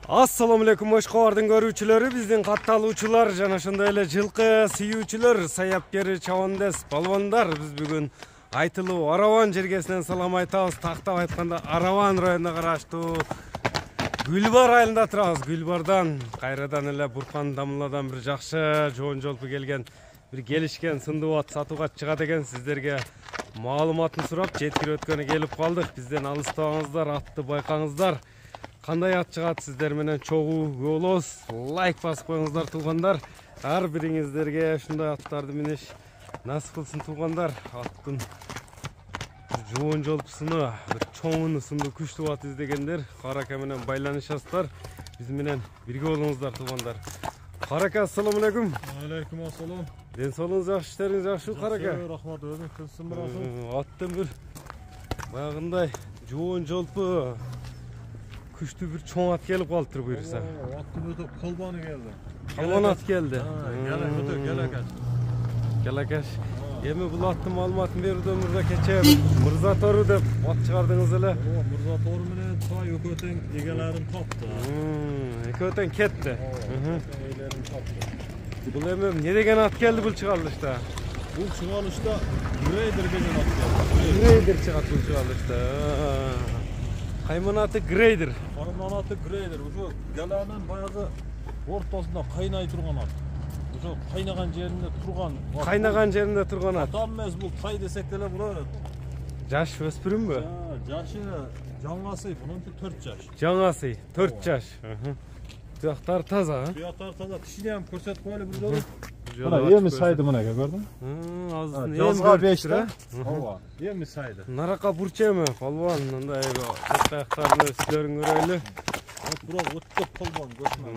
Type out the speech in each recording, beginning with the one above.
Assalamu alaikum Oşqovar'dın görүүчүлөрү, биздин катталуучулар жана ошондой эле жылкы сүйүүчүлөр, саябкер чабандес балбандар. Биз бүгүн айтылуу Араван жергесинен салам айтабыз. Тактап айтканда Араван районуна караштуу Гүлбар айылында турабыз. Гүлбардан кайрадан эле Буркан Дамыладан бир жакшы жоон жолпу келген, бир келишкен сындыбат сатууга чыгат экен. Сиздерге маалыматын сурап, жеткирип өткөнү келип калдык. Бизден алыстабаңыздар, атты байкаңыздар. Кандай ат чыгат сиздер менен чогуу болобуз. Лайк басып коюңуздар туугандар. Ар бириңиздерге ушундай аттарды минеш насып кылсын туугандар. Аттын жоон жолпусуну, бир чоңуну сынды күчтүү ат издегендер Карака менен байланышасыздар. Биз менен бирге болуңуздар туугандар. Карака, ассаламу алейкум. Алейкум ассалам. Ден соолугуңуз жакшы, иштериңиз жакшы Карака? Рахмат, өзүң кылсын бирасың. Аттын бир баягындай жоон жолпу күчтүү бир чоң ат келип калыптыр буюрса. Аттын өтө колбаны келди. Колбан ат келди. Келакаш. Эми бул аттын маалыматын берүүдөн мурда кече Мырза Тору деп ат чыгардыңыз эле. Мырза Тору менен Тай экөөтең эгелерин тапты. Экөөтең кетти. Эгелерин тапты. Бул эми эмне деген ат келди бул чыгарылышта? Бул чыгарылышта Грейдер деген ат келди. Грейдер чыгат бул чыгарылышта. Кайман аты Грейдер. Кайман аты Грейдер. Ошо галанын баягы ортосунда кайнай турган ат. Ошо кайнаган жеринде турган. Кайнаган жеринде турган ат. Атам эмес, бул тай десек деле болот. Жаш өспүрүмбү? Жашы жаңасы, бунунчу 4 жаш. Жаңасы 4 жаш. Туяктар таза, а? Туяктар таза. Тишини ham көрсөтүп коелу бир жолу. Мына эми сайды мынага көрдүң? Азыр жазга 5 да. Ооба, эми сайды. Нарака бурчеми, балбан, мындай аяктарын өстөрүн көрөлү. Бирок өтө колбан көчмө.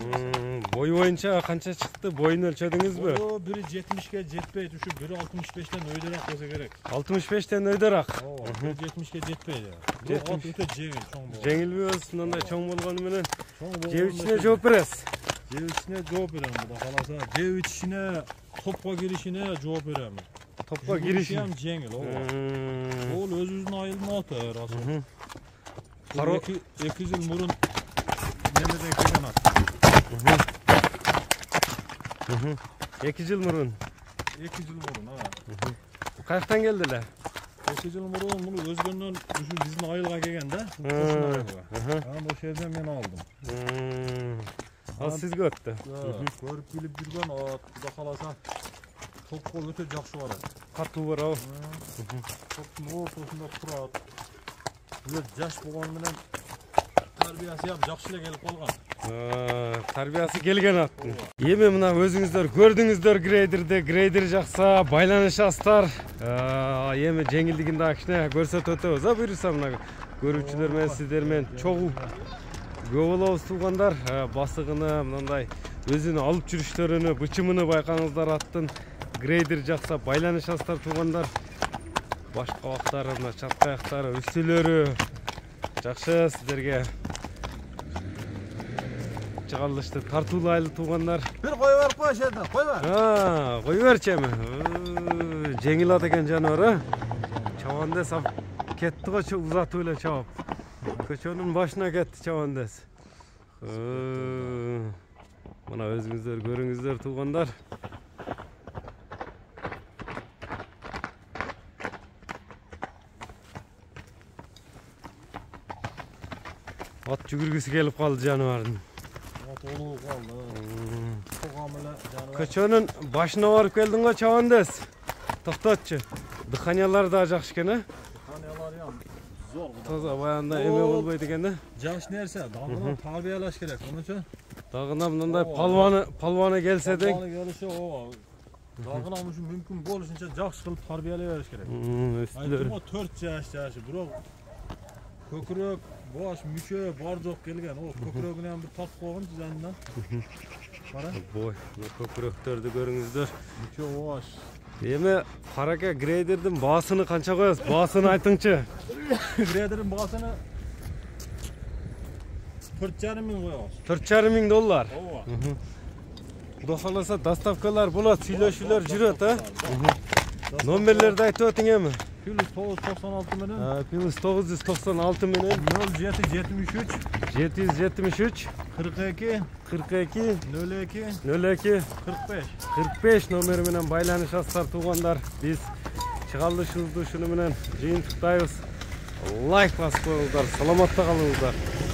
Бой боюнча канча чыкты? Боюн өлчөдүңүзбү? 1.70 жетпейт, ушу 1.65тен өйдөрөөк болсо керек. 65тен өйдөрөөк. Ооба, 1.70 жетпейт. Бирок ат өтө жеңил, чоң болот. Жеңилби өз, мындай чоң болгону менен жебичине жооп бересиз. Жебичине жооп берем, мында каласа. Жебичине топко киришине жооп берем. Топко кириши ham жеңил, ооба. Бул өзүбүздүн айылдын аты, расыл. 2 жыл мурун немеден келген ат. 2 жыл мурун. 2 жыл мурун, Каяктан келди эле? 2 жыл мурун муну өзгөндөн ушу биздин айылга келген да. Ошол жерден мен алдым. Ал сизге өттү. Көрүп билип жүргөн ат, кудай каласа топко өтө жакшы барат. Катуу барабы? Топтун ортосунда турат. Бул жаш болгону менен тарбиясы ham жакшы эле келип калган. Тарбиясы келген аттын. Эми мына өзүңүздөр көрдүңүздөр Грейдер жакса байланышасыздар. Эми жеңилдигин да кичине көрсөтүп өтөбүз. Буюрса мына көрүүчүлөр менен сиздер менен чогуу көп болобуз туугандар. Басыгыны мындай өзүнүн алып жүрүштөрүнү, бычымыны байкаңыздар аттын. Грейдер жакса байланышасыздар туугандар. Баш кабактары, мына чатка аяктары, үстүлөрү жакшы сиздерге чыгарылышты тартуулуу айыл туугандар. Бир кой берип кой жерден, кой бер. Кой берчи эми. Жеңил ат экен жаныбар, Чабандес кетти го узатып эле чабып. Көчөнүн башына кетти Чабандес. Мына өзүңүздөр көрүңүздөр туугандар. Ат жүгүргүсү келип калды жаныбардын. Ат олуу калды. Тогам эле жаныбар. Көчөнүн башына барып келдиң го Чабандес. Токтотчу. Дыханиялар да жакшы экен, Дыханиялар ham зор. Таза баягындай эме болбойт экен да. Жаш нерсе, дагы тарбиялаш керек. Ошон үчүн дагына мындай палваны келсе дең. Палваны келиши, ооба. Дагына ушу мүмкүн болушунча жакшы кылып тарбиялай бериш керек. Өстүлөр. 4 жашы, бирок көкүрөк, баш, мүчө бар жок келген. О, көкүрөгүнө ham бир тартып койгон жанынан. Кара. Бой, көкүрөктөрдү көрүңүздөр. Мүчө баш. Эми Карака Грейдердин баасыны канча коесуз? Баасын айтыңчы. Грейдердин баасыны 4,5 миң коебуз. 4,5 миң доллар. Ооба. Кудай кааласа доставкалар болот, сүйлөшүүлөр жүрөт, Номерлерди айтып өтүң эми. Plus 996 menen Plus 996 menен 0773 773 42 42 02 02 45. 45 номери менен байланышасыздар туугандар. Биз чыгарылышыбызды ушуну менен жыйынтыктайбыз. Лайк басып коюңуздар, саламатта калыңыздар.